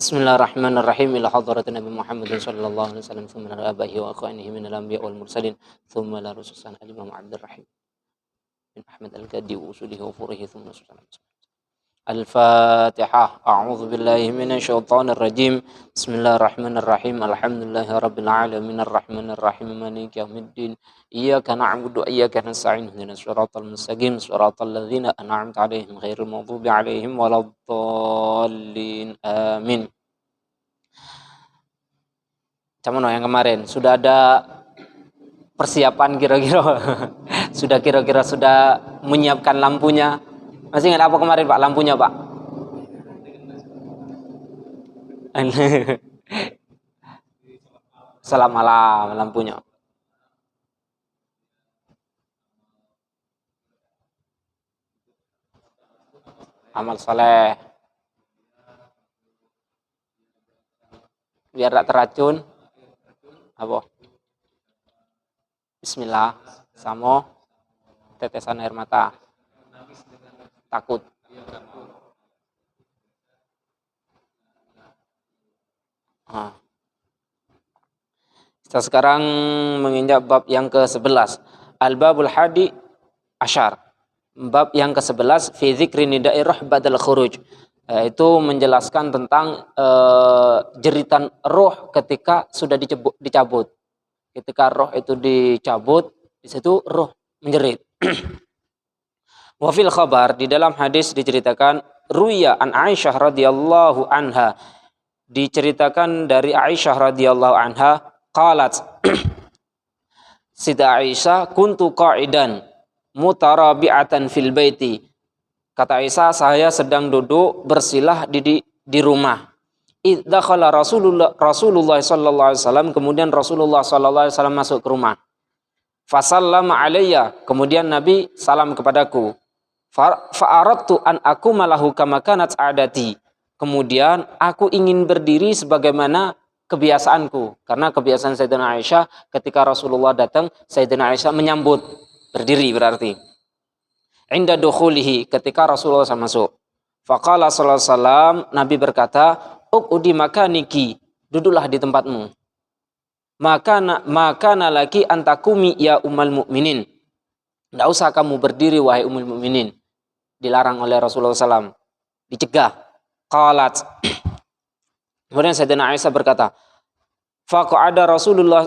Bismillahirrahmanirrahim. Ila hadratin Nabi Muhammad sallallahu alaihi wasallam thumma ila abaihi wa akhwanihi min al-anbiya wal mursalin thumma ila rusulan al-imam Abdurrahim bin Ahmad al-Gadi wa usulihi wa furihi thumma sallallahu Al-Fatihah. A'udzu billahi minasy syaithanir rajim. Bismillahirrahmanirrahim. Alhamdulillahi rabbil alamin arrahmanir rahim maliki yaumiddin. Iyyaka na'budu wa iyyaka nasta'in. Ihdinas siratal mustaqim, siratal ladzina an'amta 'alaihim ghairil maghdubi 'alaihim waladdallin. Amin. Cuman yang kemarin sudah ada persiapan kira-kira sudah menyiapkan lampunya. Masih ingat apa kemarin Pak lampunya Pak? Salam malam lampunya. Amal soleh. Biar tak teracun. Apa? Bismillah. Samo tetesan air mata. Takut. Kita sekarang menginjak bab yang ke-11. Al-babul hadi asyar. Bab yang ke-11 fi dzikri nida'i ruh badal khuruj. Itu menjelaskan tentang jeritan roh ketika sudah dicabut. Ketika roh itu dicabut, di situ roh menjerit. Wa fil khabar, di dalam hadis diceritakan ruya an Aisyah radhiyallahu anha, diceritakan dari Aisyah radhiyallahu anha qalat Sida Aisyah kuntu qa'idan mutarabi'atan fil baiti. Kata Aisyah, saya sedang duduk bersilah di rumah. Idakhala Rasulullah sallallahu alaihi wasallam, kemudian Rasulullah sallallahu alaihi wasallam masuk ke rumah. Fasallama alayya, kemudian Nabi salam kepadaku. Fa'aradtu an aku malahu kama kanat adati. Kemudian aku ingin berdiri sebagaimana kebiasaanku, karena kebiasaan Sayyidina Aisyah ketika Rasulullah datang, Sayyidina Aisyah menyambut, berdiri berarti. Inda dukhulihi, ketika Rasulullah masuk. Faqala sallallahu alaihi wasallam, Nabi berkata, uqudi makaniki, duduklah di tempatmu. Makana laki antakumi ya ummal mu'minin. Tidak usah kamu berdiri wahai ummul mukminin. Dilarang oleh Rasulullah SAW. Dicegah. Qalat. Kemudian Sayyidina Aisyah berkata, faqa'ada Rasulullah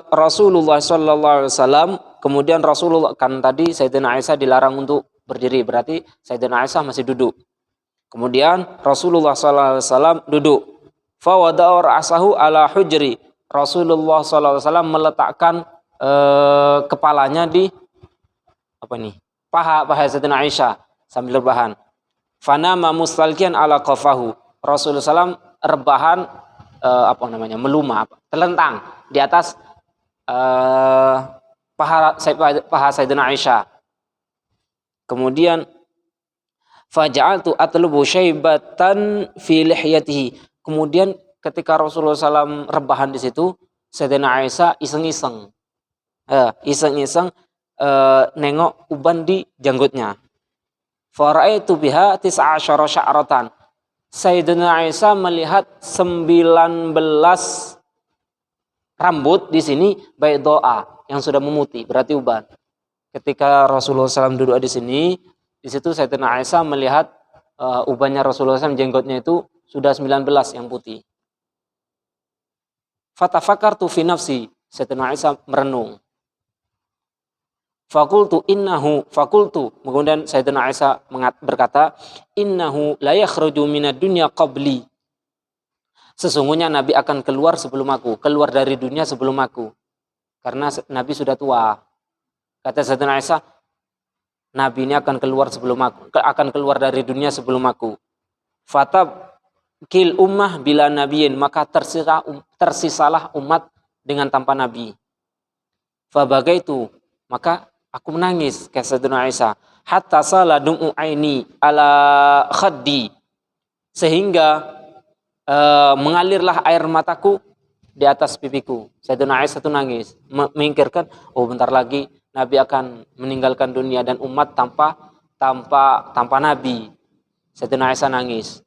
sallallahu alaihi wasallam. Kemudian Rasulullah, kan tadi Sayyidina Aisyah dilarang untuk berdiri, berarti Sayyidina Aisyah masih duduk. Kemudian Rasulullah sallallahu alaihi wasallam duduk. Fa wada'a ra'sahu ala hujri. Rasulullah sallallahu alaihi wasallam meletakkan kepalanya di paha Sayyidina Aisyah sambil rebahan. Fanama mustalqian ala qafahu. Rasulullah SAW rebahan meluma, terlentang di atas paha Sayyidina Aisyah. Kemudian faja'altu atlubu syaibatan fi lihyatihi. Kemudian ketika Rasulullah SAW rebahan di situ, Sayyidina Aisyah iseng-iseng nengok uban di janggutnya. Fara'aitu biha 19 sya'ratan. Sayyidina Aisyah melihat 19 rambut di sini baydoa yang sudah memutih, berarti uban. Ketika Rasulullah SAW duduk di situ Sayyidina Aisyah melihat ubannya Rasulullah SAW, jenggotnya itu sudah 19 yang putih. Fatafakartu fi nafsi, Sayyidina Aisyah merenung. Fakultu, kemudian Sayyidina Aisyah berkata, innahu la yakhruju minad dunya qabli. Sesungguhnya Nabi akan keluar sebelum aku, keluar dari dunia sebelum aku. Karena Nabi sudah tua. Kata Sayyidina Aisyah, Nabi ini akan keluar dari dunia sebelum aku. Fatab kil ummah bila nabiyin, maka tersisalah umat dengan tanpa nabi. Fabagaitu, maka aku menangis, kata Sayyidina Aisyah, hatta sala dum'u aini ala khaddi, sehingga mengalirlah air mataku di atas pipiku. Sayyidina Aisyah itu nangis, memikirkan, bentar lagi Nabi akan meninggalkan dunia dan umat tanpa nabi. Sayyidina Aisyah nangis.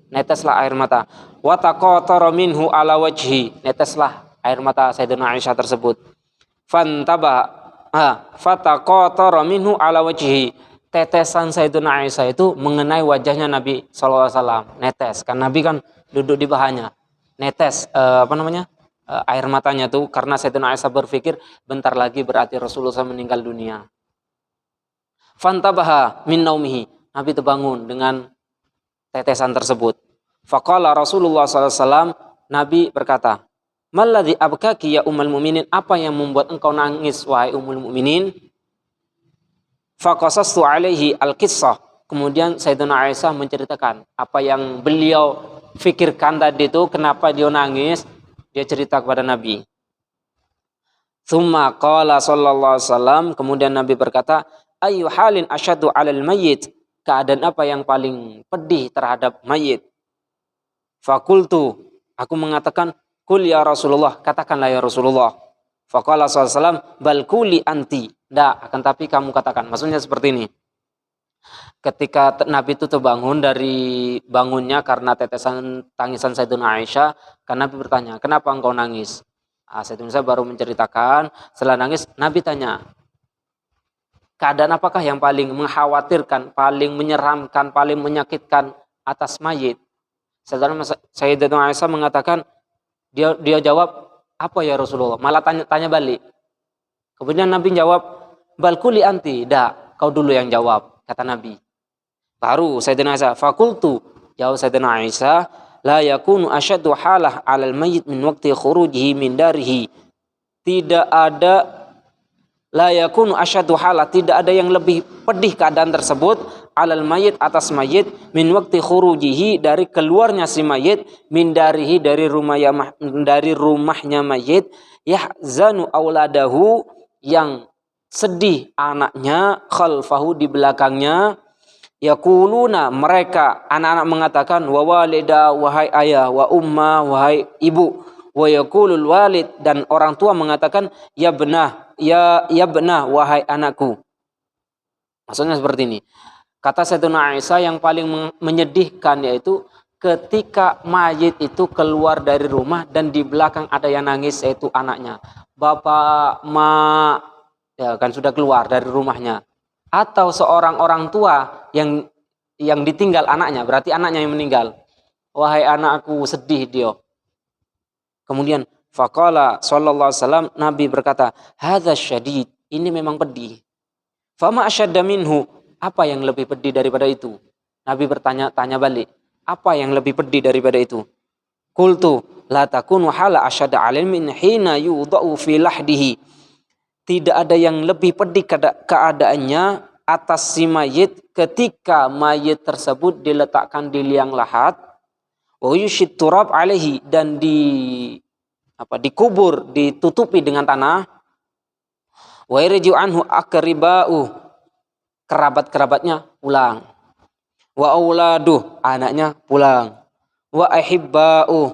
neteslah air mata. Wa taqatara minhu ala wajhi, neteslah air mata Sayyidina Aisyah tersebut. Fataqatara minhu ala wajhi, tetesan Sayyidina Aisyah itu mengenai wajahnya Nabi SAW. Netes, kan Nabi kan duduk di bahannya. Netes air matanya tuh karena Sayyidina Aisyah berpikir bentar lagi berarti Rasulullah meninggal dunia. Fantabaha min naumihi, Nabi terbangun dengan tetesan tersebut. Faqala Rasulullah SAW, Nabi berkata, "Malladzi abkaki ya ummul mukminin?" Apa yang membuat engkau nangis wahai ummul mukminin? Faqasastu alaihi al-qissah. Kemudian Sayyidina Aisyah menceritakan apa yang beliau fikirkan tadi itu, kenapa dia nangis, dia cerita kepada Nabi. Tsumma qala sallallahu alaihi wasallam, kemudian Nabi berkata, "Ayyu halin asyaddu 'alal mayyit?" Keadaan apa yang paling pedih terhadap mayit? Fakultu, aku mengatakan, "Kul ya Rasulullah," katakanlah ya Rasulullah. Faqala sallallahu alaihi wasallam, "Bal kuli anti." Tidak, akan tapi kamu katakan. Maksudnya seperti ini. Ketika Nabi itu terbangun dari bangunnya karena tetesan tangisan Sayyidina Aisyah, kan Nabi bertanya, "Kenapa engkau nangis?" Sayyidina Aisyah baru menceritakan. Setelah nangis, Nabi tanya, keadaan apakah yang paling mengkhawatirkan, paling menyeramkan, paling menyakitkan atas mayit? Sayyidina Aisyah mengatakan, dia jawab, "Apa ya Rasulullah?" Malah tanya balik. Kemudian Nabi jawab, "Bal kuli anti." Dah, kau dulu yang jawab, kata Nabi. Baru Sayyidina Aisyah, fakultu, jawab Sayyidina Aisyah, "La yakunu asyaddu halah 'alal mayyit min waqti khurujihi min darihi." Tidak ada, la yakunu asyaddu halah, tidak ada yang lebih pedih keadaan tersebut, 'alal mayyit, atas mayit, min waqti khurujihi, dari keluarnya si mayit, min darihi, dari rumahnya mayit, yahzanu auladahu, yang sedih anaknya, khalfahu, di belakangnya, yaquluna, mereka anak-anak mengatakan, wa walida, wahai ayah, wa umma, wahai ibu, wa yaqulul walid, dan orang tua mengatakan, ya benah, ya benah, wahai anakku. Maksudnya seperti ini. Kata Sayyidina Aisyah, yang paling menyedihkan yaitu ketika mayit itu keluar dari rumah dan di belakang ada yang nangis, yaitu anaknya. Bapak, mak, ya kan sudah keluar dari rumahnya. Atau seorang orang tua yang ditinggal anaknya, berarti anaknya yang meninggal. Wahai anakku, sedih dia. Kemudian faqala sallallahu alaihi wasallam, Nabi berkata, "Hadza syadid." Ini memang pedih. Fama asyadda minhu, apa yang lebih pedih daripada itu? Nabi tanya balik, apa yang lebih pedih daripada itu? Qultu la takunu hala asyadda 'alal min hina yudau fi lahdihi. Tidak ada yang lebih pedih keadaannya atas si mayit ketika mayit tersebut diletakkan di liang lahat, wa yushid turab alaihi, dan dikubur, ditutupi dengan tanah, wa yarju anhu aqriba'u, kerabat-kerabatnya pulang, wa auladuh, anaknya pulang, wa ahibba'u,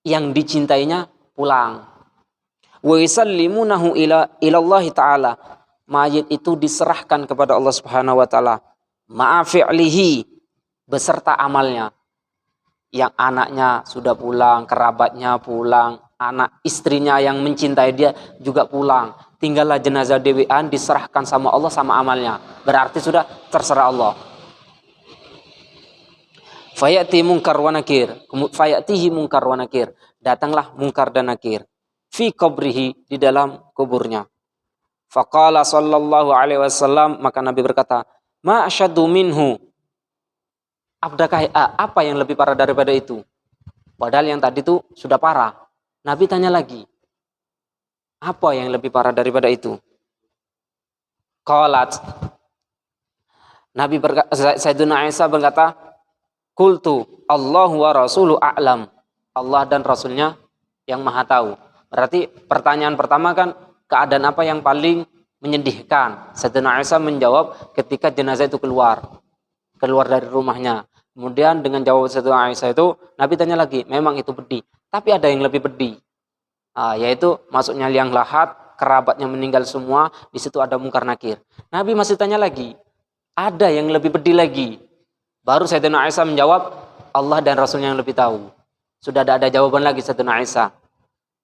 yang dicintainya pulang, wa yusallimunahu ila Allah ta'ala, mayit itu diserahkan kepada Allah Subhanahu wa taala, ma'afi'lihi, beserta amalnya. Yang anaknya sudah pulang, kerabatnya pulang, anak istrinya yang mencintai dia juga pulang. Tinggallah jenazah dewean diserahkan sama Allah sama amalnya. Berarti sudah terserah Allah. Fayati munkar wa nakir, fayatihi munkar wa nakir. Datanglah munkar dan nakir. Fi qabrihi, di dalam kuburnya. Faqala sallallahu alaihi wasallam, maka Nabi berkata, ma asyaddu minhu. Apa yang lebih parah daripada itu? Padahal yang tadi itu sudah parah. Nabi tanya lagi, apa yang lebih parah daripada itu? Qalat, Sayyidina Aisyah berkata, qultu Allahu wa rasulu a'lam. Allah dan Rasulnya yang maha tahu. Berarti pertanyaan pertama kan, keadaan apa yang paling menyedihkan? Sayyidina Aisyah menjawab ketika jenazah itu keluar dari rumahnya. Kemudian dengan jawab Sayyidina Aisyah itu, Nabi tanya lagi, memang itu pedih, tapi ada yang lebih pedih, yaitu masuknya liang lahat, kerabatnya meninggal semua, di situ ada mungkar nakir. Nabi masih tanya lagi, ada yang lebih pedih lagi. Baru Sayyidina Aisyah menjawab, Allah dan Rasulnya yang lebih tahu. Sudah ada jawaban lagi Sayyidina Aisyah.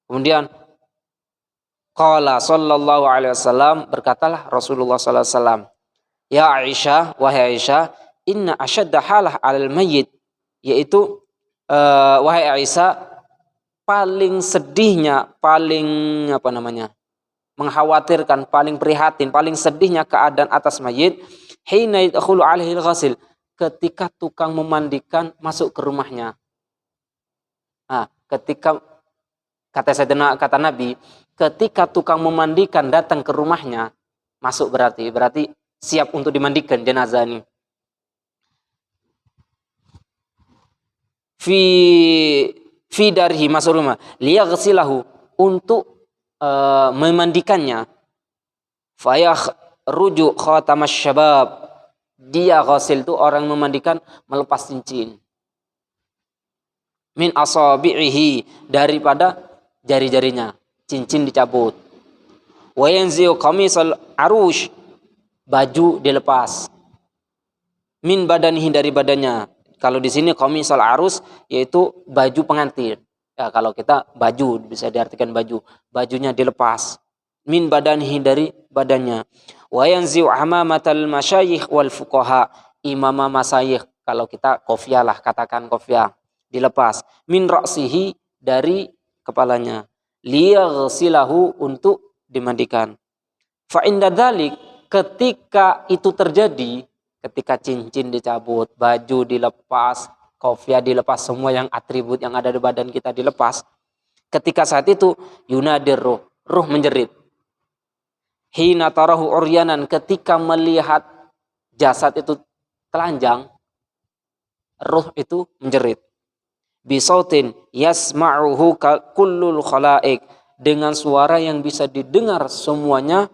Kemudian qala sallallahu alaihi wasallam, berkatalah Rasulullah sallallahu alaihi wasallam, ya Aisyah, wahai Aisyah, inna asyadda halah 'alal mayyit, yaitu wahai Aisyah, paling sedihnya, paling mengkhawatirkan, paling prihatin, paling sedihnya keadaan atas mayit hina yadkhulu alaihi al-ghasil, ketika tukang memandikan masuk ke rumahnya. Nah, ketika kata Nabi, ketika tukang memandikan datang ke rumahnya, masuk berarti siap untuk dimandikan jenazah ini. Fi darhi, masuk rumah, liyaghsilahu, untuk memandikannya. Fayakhruju khatamas syabab, dia ghasil itu orang memandikan melepas cincin. Min asabi'ihi, daripada jari-jarinya, cincin dicabut. Wa yanzi'u qamisal arush, baju dilepas. Min badanihi, dari badannya. Kalau di sini qamisal arus yaitu baju pengantin. Ya, kalau kita baju bisa diartikan baju. Bajunya dilepas. Min badanihi, dari badannya. Wa yanzi'u amamatal masyayikh wal fuqaha, imamah masyayikh, kalau kita kofiah lah, katakan kofiah, dilepas. Min ra'sihi, dari kepalanya. Liyaghsilahu, untuk dimandikan. Fa inda dzalik, ketika itu terjadi, ketika cincin dicabut, baju dilepas, kofiah dilepas, semua yang atribut yang ada di badan kita dilepas. Ketika saat itu yunadir ruh menjerit. Hina tarahu uryanan, ketika melihat jasad itu telanjang, ruh itu menjerit. Bisautin yasma'uhu kullul khalaik, dengan suara yang bisa didengar semuanya,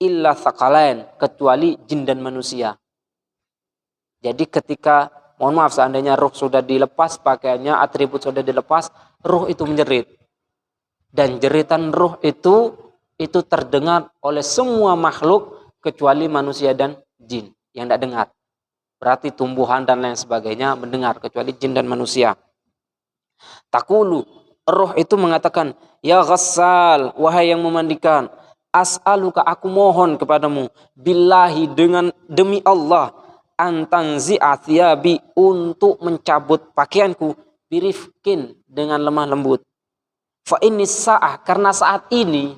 illa thaqalain, kecuali jin dan manusia. Jadi ketika, mohon maaf, seandainya ruh sudah dilepas pakaiannya, atribut sudah dilepas, ruh itu menjerit. Dan jeritan ruh itu terdengar oleh semua makhluk kecuali manusia dan jin yang tidak dengar. Berarti tumbuhan dan lain sebagainya mendengar, kecuali jin dan manusia. Taqulu, ruh itu mengatakan, ya ghassal, wahai yang memandikan, as'aluka, aku mohon kepadamu, billahi, demi Allah, antanzi'a thiyabi, untuk mencabut pakaianku, birifkin, dengan lemah lembut. Fa inni sa'ah, karena saat ini,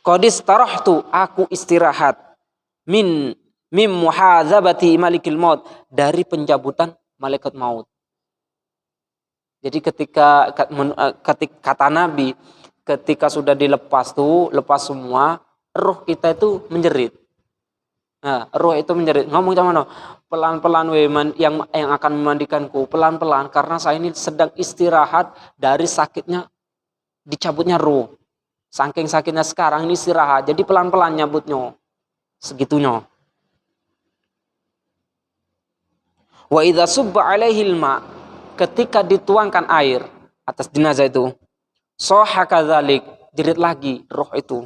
qadis tarahtu, aku istirahat, min muhadzabati malikil maut, dari pencabutan malaikat maut. Jadi ketika kata Nabi, ketika sudah dilepas lepas semua, ruh kita itu menjerit. Nah, ruh itu menjerit. Ngomong sama no, pelan-pelan yang akan memandikanku, pelan-pelan, karena saya ini sedang istirahat dari sakitnya dicabutnya ruh. Saking sakitnya sekarang ini istirahat, jadi pelan-pelan nyabutnya. Segitunya. Wa idza subba alaihi alma, ketika dituangkan air atas jenazah itu, soha kadzalik, jerit lagi ruh itu.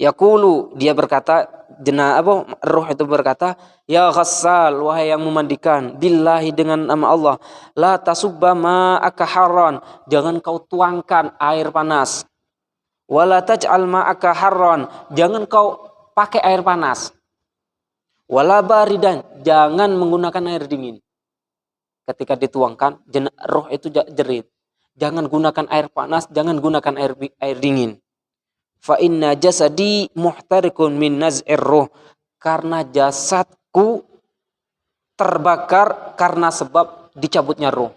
Yaqulu, dia berkata, ruh itu berkata, ya ghassal, wahai yang memandikan, billahi, dengan nama Allah, la tasubba ma'aka harran, jangan kau tuangkan air panas. Wala taj'al ma'aka harran, jangan kau pakai air panas. Wala baridan, jangan menggunakan air dingin. Ketika dituangkan, roh itu jerit. Jangan gunakan air panas, jangan gunakan air dingin. Fa inna jasadi muhtarikun min naz'ir ruh, karena jasadku terbakar karena sebab dicabutnya roh.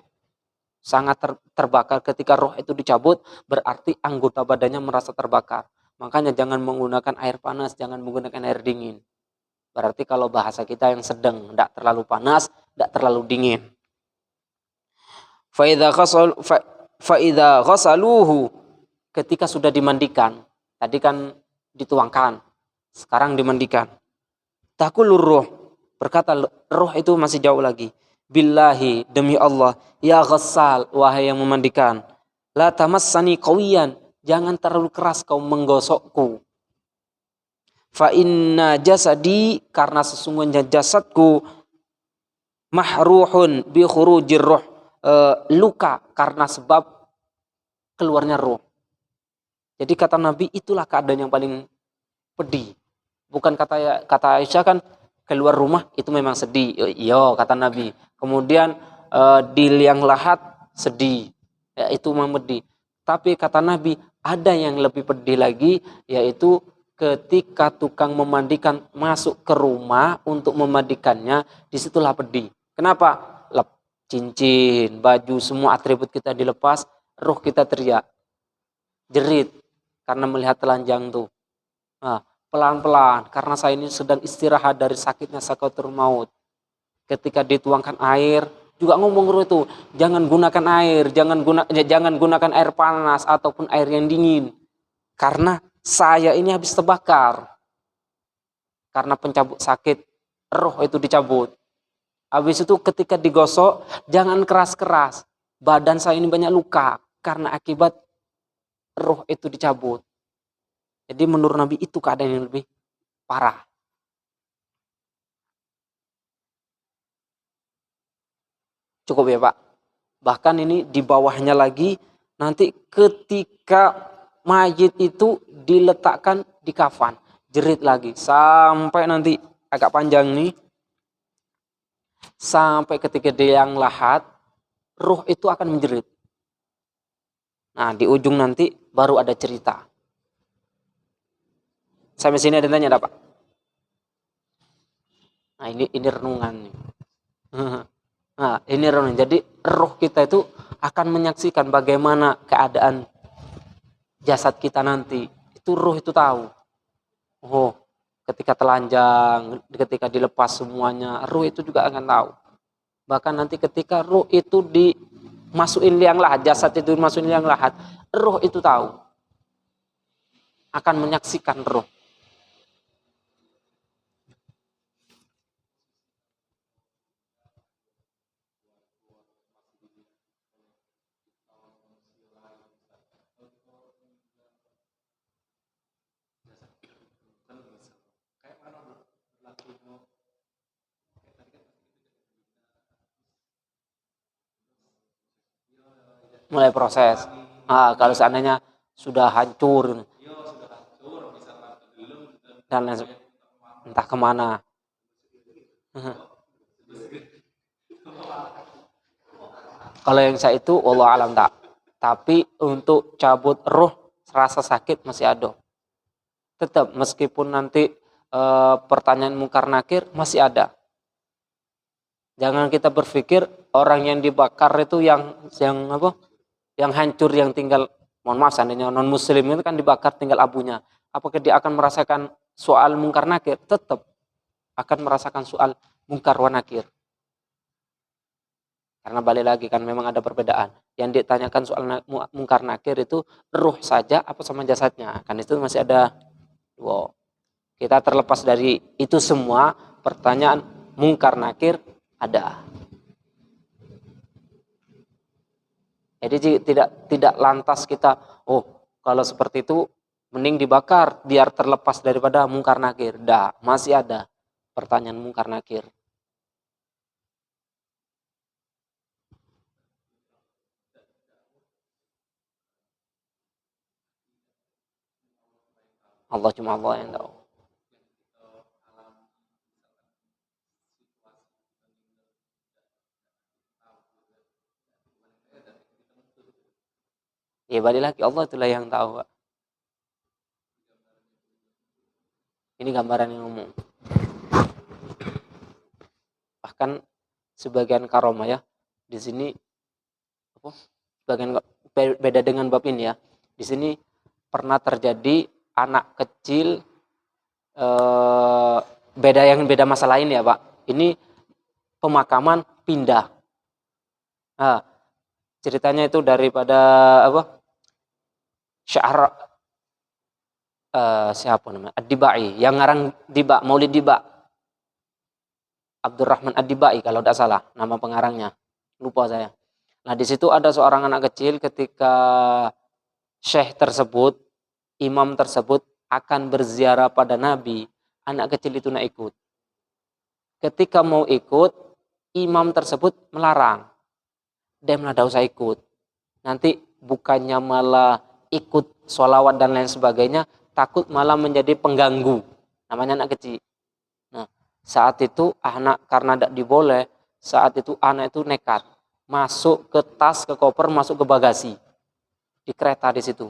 Sangat terbakar ketika roh itu dicabut, berarti anggota badannya merasa terbakar. Makanya jangan menggunakan air panas, jangan menggunakan air dingin. Berarti kalau bahasa kita yang sedang, tidak terlalu panas, tidak terlalu dingin. Fa'idha ghasaluhu, ketika sudah dimandikan, tadi kan dituangkan, sekarang dimandikan. Taqulur ruh, berkata roh itu masih jauh lagi. Billahi, demi Allah, ya ghassal, wahai yang memandikan, la tamassani qawiyan, jangan terlalu keras kau menggosokku. Fa inna jasadi, karena sesungguhnya jasadku, mahruhun bi khurujir ruh, luka karena sebab keluarnya ruh. Jadi kata Nabi itulah keadaan yang paling pedih. Bukan kata Aisyah kan keluar rumah itu memang sedih. Iya kata Nabi. Kemudian di liang lahat sedih. Ya, itu memang pedih. Tapi kata Nabi ada yang lebih pedih lagi, yaitu ketika tukang memandikan masuk ke rumah untuk memandikannya, disitulah pedih. Kenapa? Cincin, baju, semua atribut kita dilepas, ruh kita teriak, jerit karena melihat telanjang tuh. Nah, pelan-pelan karena saya ini sedang istirahat dari sakitnya sakaratul maut. Ketika dituangkan air, juga ngomong ruh itu, jangan gunakan air, jangan gunakan air panas ataupun air yang dingin. Karena saya ini habis terbakar. Karena pencabut sakit, roh itu dicabut. Habis itu ketika digosok, jangan keras-keras. Badan saya ini banyak luka karena akibat roh itu dicabut. Jadi menurut Nabi itu keadaan yang lebih parah. Cukup ya Pak. Bahkan ini di bawahnya lagi, nanti ketika mayit itu diletakkan di kafan, jerit lagi sampai nanti agak panjang nih, sampai ketika dia yang lahat, ruh itu akan menjerit. Nah di ujung nanti baru ada cerita. Sampai sini ada tanya Pak? Nah ini renungan nih. Nah ini renungan. Jadi roh kita itu akan menyaksikan bagaimana keadaan jasad kita nanti. Itu roh itu tahu. Oh, ketika telanjang, ketika dilepas semuanya, roh itu juga akan tahu. Bahkan nanti ketika roh itu dimasukin liang lahat, jasad itu dimasukin liang lahat, roh itu tahu. Akan menyaksikan roh. Mulai proses. Kalau seandainya sudah hancur dan entah kemana. Kalau yang saya itu wallahu alam tak. Tapi untuk cabut roh rasa sakit masih ada. Tetap meskipun nanti pertanyaan mungkar nakir masih ada. Jangan kita berpikir orang yang dibakar itu yang apa? Yang hancur, yang tinggal, mohon maaf seandainya non muslim itu kan dibakar tinggal abunya. Apakah dia akan merasakan soal mungkar nakir? Tetap akan merasakan soal mungkar wa nakir. Karena balik lagi kan memang ada perbedaan. Yang ditanyakan soal mungkar nakir itu ruh saja apa sama jasadnya. Kan itu masih ada dua. Kita terlepas dari itu semua, pertanyaan mungkar nakir ada. Jadi tidak lantas kita, oh kalau seperti itu mending dibakar biar terlepas daripada mungkar nakir. Dah, masih ada pertanyaan mungkar nakir. Allah cuma Allah yang tahu. Ya balik lagi Allah itulah yang tahu, Pak. Ini gambaran yang umum. Bahkan sebagian karomah ya di sini apa? Sebagian beda dengan bab ini ya. Di sini pernah terjadi anak kecil beda masa lain ya Pak. Ini pemakaman pindah. Nah, ceritanya itu daripada apa? Syahr siapa namanya? Ad-Dibai, yang ngarang Diba, Maulid Diba. Abdurrahman Ad-Dibai kalau tidak salah nama pengarangnya. Lupa saya. Nah, di situ ada seorang anak kecil ketika syekh tersebut, imam tersebut akan berziarah pada Nabi, anak kecil itu nak ikut. Ketika mau ikut, imam tersebut melarang. Dia malah tidak usah ikut. Nanti bukannya malah ikut sholawat dan lain sebagainya, takut malah menjadi pengganggu. Namanya anak kecil. Nah, saat itu anak karena tidak diboleh, saat itu anak itu nekat. Masuk ke tas, ke koper, masuk ke bagasi. Di kereta di situ.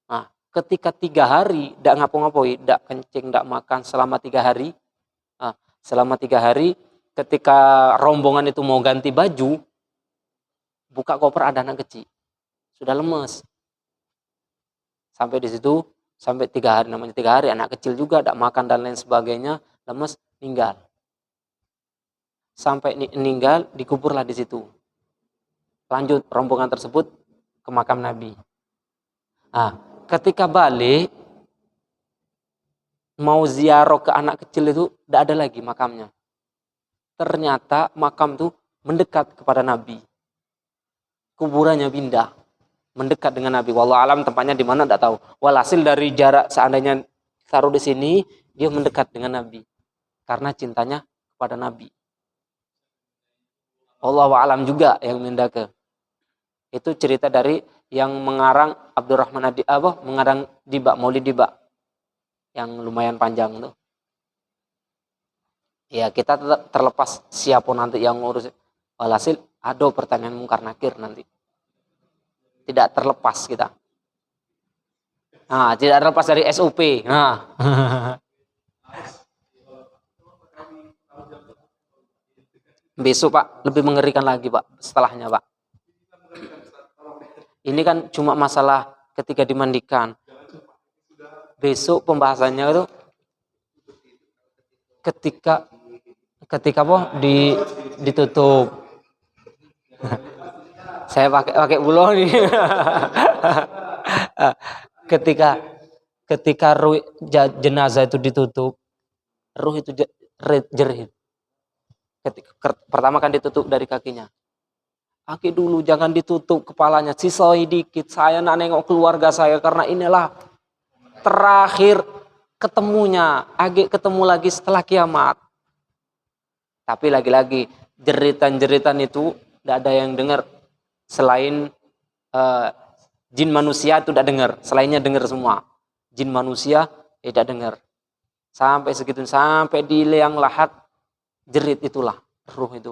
Nah, ketika 3 hari, tidak ngapa-ngapain, tidak kencing, tidak makan selama 3 hari. Nah, selama 3 hari, ketika rombongan itu mau ganti baju, buka koper ada anak kecil. Sudah lemes. Sampai di situ, sampai 3 hari, namanya 3 hari, anak kecil juga, tidak makan dan lain sebagainya, lemes, meninggal. Sampai meninggal, dikuburlah di situ. Lanjut rombongan tersebut ke makam Nabi. Nah, ketika balik, mau ziarah ke anak kecil itu, tidak ada lagi makamnya. Ternyata makam itu mendekat kepada Nabi. Kuburannya pindah, mendekat dengan Nabi. Wallahu alam tempatnya di mana tidak tahu. Walhasil dari jarak seandainya taruh di sini, dia mendekat dengan Nabi karena cintanya kepada Nabi. Wallahu alam juga yang pindah ke. Itu cerita dari yang mengarang Abdurrahman mengarang Diba, Maulid Diba, yang lumayan panjang tuh. Ya kita terlepas siapa nanti yang ngurus. Walhasil ada pertanyaan mungkar nakir nanti. Tidak terlepas kita. Nah, tidak terlepas dari SOP. Nah. Besok Pak, lebih mengerikan lagi Pak, setelahnya Pak. Ini kan cuma masalah ketika dimandikan. Besok pembahasannya itu ketika apa ditutup. Saya pakai bulu nih. ketika ruh jenazah itu ditutup, ruh itu jerih. Pertama kan ditutup dari kakinya. Kaki dulu jangan ditutup kepalanya, sisain dikit. Saya nak nengok keluarga saya karena inilah terakhir ketemunya. Agak ketemu lagi setelah kiamat. Tapi lagi-lagi jeritan-jeritan itu tidak ada yang dengar selain jin manusia itu tidak dengar, selainnya dengar semua. Jin manusia tidak dengar. Sampai segitu, sampai di liang lahat jerit itulah ruh itu.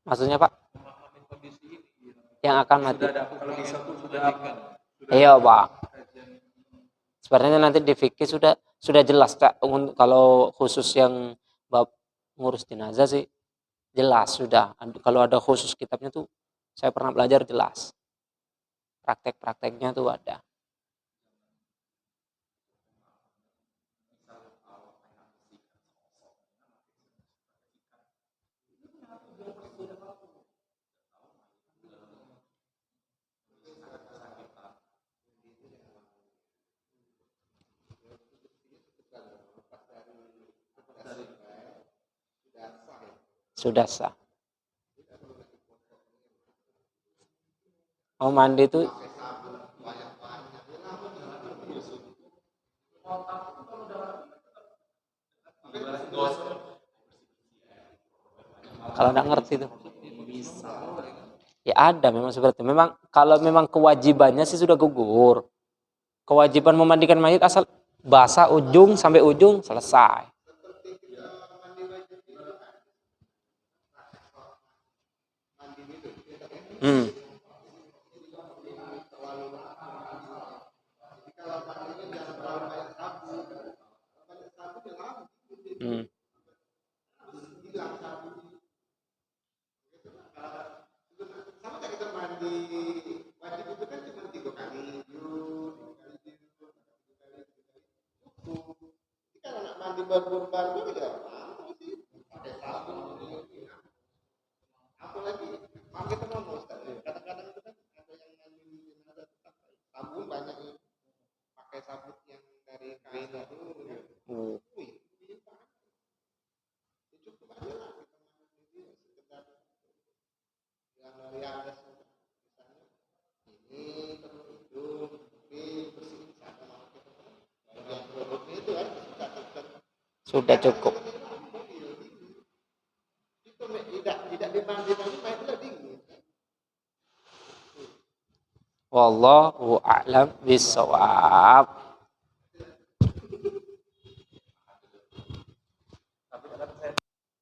Maksudnya Pak? Yang akan mati. Iya Pak. Sebenarnya nanti di fikih sudah jelas Kak. Kalau khusus yang bab ngurus jenazah sih jelas sudah. Kalau ada khusus kitabnya tuh saya pernah belajar jelas. Praktek-prakteknya tuh ada. Sudah sah. Oh mandi itu kalau nggak ngerti tuh. Ya ada memang seperti memang kalau memang kewajibannya sih sudah gugur. Kewajiban memandikan mayit asal basah ujung sampai ujung selesai. berkurban itu ya mau sih pakai sabun apalagi mau kita ngomong Ustaz kadang-kadang itu kan ada yang mandiin ada sabun banyak yang pakai sabun yang dari kain itu wih itu cukup aja lah kita mandi sekedar yang dari atas misalnya ini perlu hidung tapi bersihin sana mau kita yang produknya itu kan Sudah cukup. itu tidak dimandi lagi mainnya dingin. Wallahu a'lam bishawab.